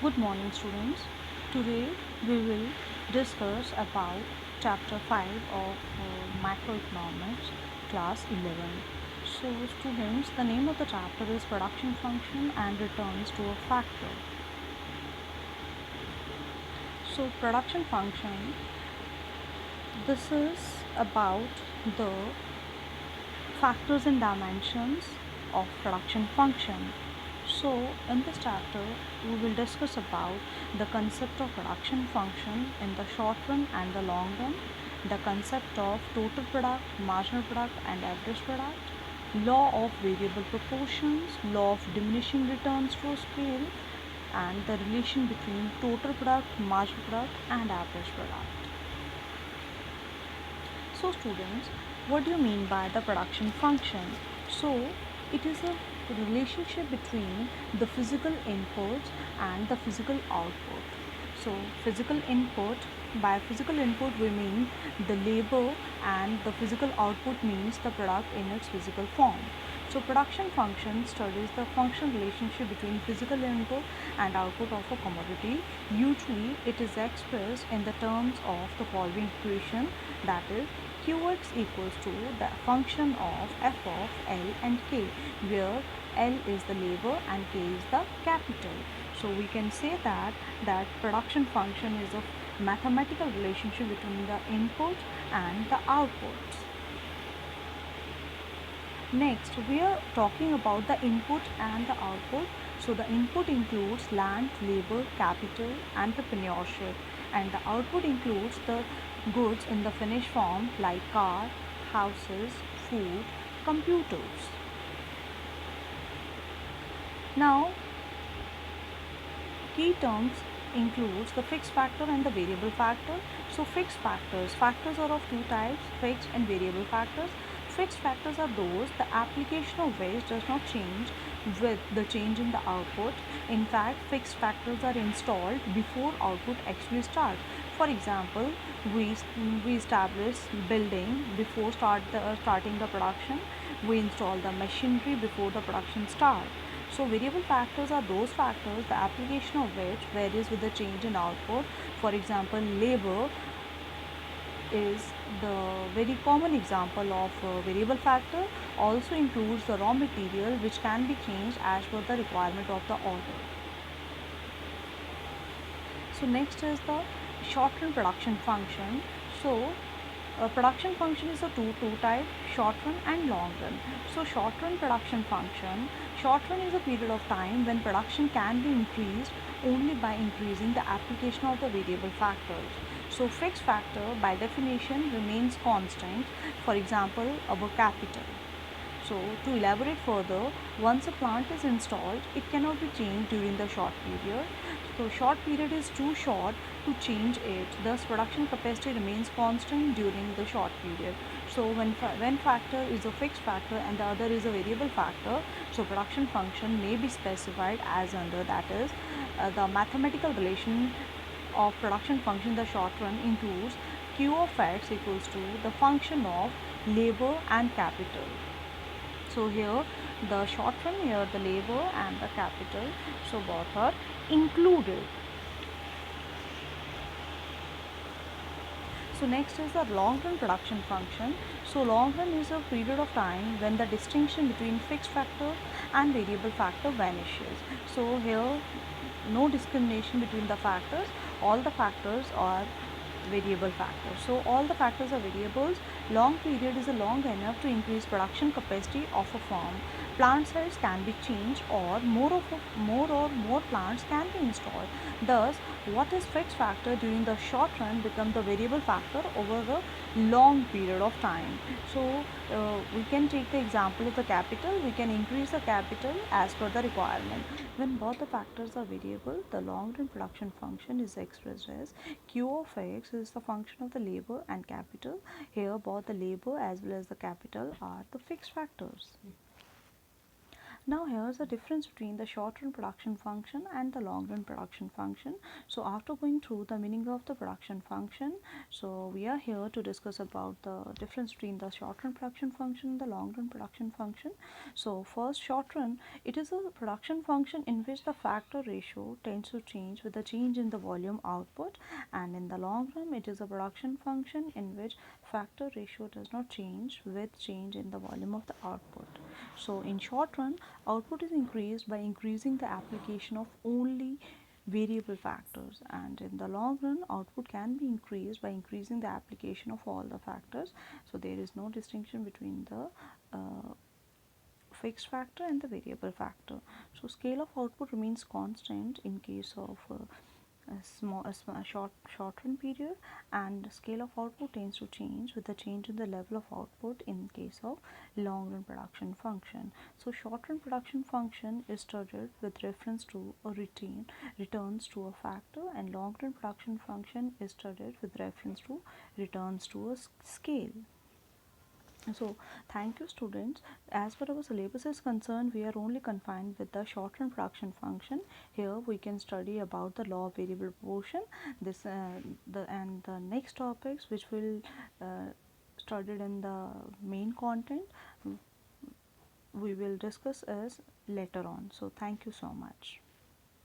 Good morning, students. Today we will discuss about chapter 5 of macroeconomics, class 11. So, students, the name of the chapter is production function and returns to a factor. So, production function, this is about the factors and dimensions of production function. So, in this chapter, we will discuss about the concept of production function in the short run and the long run, the concept of total product, marginal product, and average product, law of variable proportions, law of diminishing returns to scale, and the relation between total product, marginal product, and average product. So students, what do you mean by the production function? So it is a relationship between the physical inputs and the physical output. So physical input, by physical input we mean the labor, and the physical output means the product in its physical form. So production function studies the functional relationship between physical input and output of a commodity. Usually it is expressed in the terms of the following equation, that is Qx equals to the function of f of L and K, where L is the labor and K is the capital. So we can say that production function is a mathematical relationship between the input and the outputs. Next, we are talking about the input and the output. So the input includes land, labor, capital, entrepreneurship, and the output includes the goods in the finished form like car, houses, food, computers. Now, key terms includes the fixed factor and the variable factor. So fixed factors are of two types, fixed and variable factors. Fixed factors are those the application of which does not change with the change in the output. In fact, fixed factors are installed before output actually starts. For example, we establish building before starting the production. We install the machinery before the production starts. So variable factors are those factors the application of which varies with the change in output. For example, labor is the very common example of a variable factor. Also includes the raw material which can be changed as per the requirement of the order. So next is the short run production function. So production function is a two type, short run and long run. So short run production function, short run is a period of time when production can be increased only by increasing the application of the variable factors. So fixed factor by definition remains constant, for example our capital. So to elaborate further, once a plant is installed, it cannot be changed during the short period. So short period is too short to change it. Thus production capacity remains constant during the short period. So when factor is a fixed factor and the other is a variable factor, so production function may be specified as under, that is the mathematical relation of production function in the short run includes Q of x equals to the function of labor and capital. So here the short run, here the labor and the capital, so both are included. So next is the long run production function. So long run is a period of time when the distinction between fixed factor and variable factor vanishes. So here no discrimination between the factors, all the factors are variable factors. So all the factors are variables. Long period is a long enough to increase production capacity of a firm. Plant size can be changed or more or more plants can be installed. Thus, what is fixed factor during the short run becomes the variable factor over the long period of time. So we can take the example of the capital. We can increase the capital as per the requirement. When both the factors are variable, the long run production function is expressed as Q of x is the function of the labor and capital. Here both the labor as well as the capital are the fixed factors. Now here's the difference between the short run production function and the long run production function. So after going through the meaning of the production function, so we are here to discuss about the difference between the short run production function and the long run production function. So first, short run, it is a production function in which the factor ratio tends to change with the change in the volume output, and in the long run it is a production function in which factor ratio does not change with change in the volume of the output. So in short run, output is increased by increasing the application of only variable factors, and in the long run output can be increased by increasing the application of all the factors. So there is no distinction between the fixed factor and the variable factor. So scale of output remains constant in case of a short run period, and scale of output tends to change with the change in the level of output in case of long run production function. So short run production function is studied with reference to a returns to a factor, and long run production function is studied with reference to returns to a scale. So thank you students. As far as our syllabus is concerned, we are only confined with the short run production function. Here we can study about the law of variable proportion, this the next topics which will studied in the main content we will discuss as later on. So thank you so much.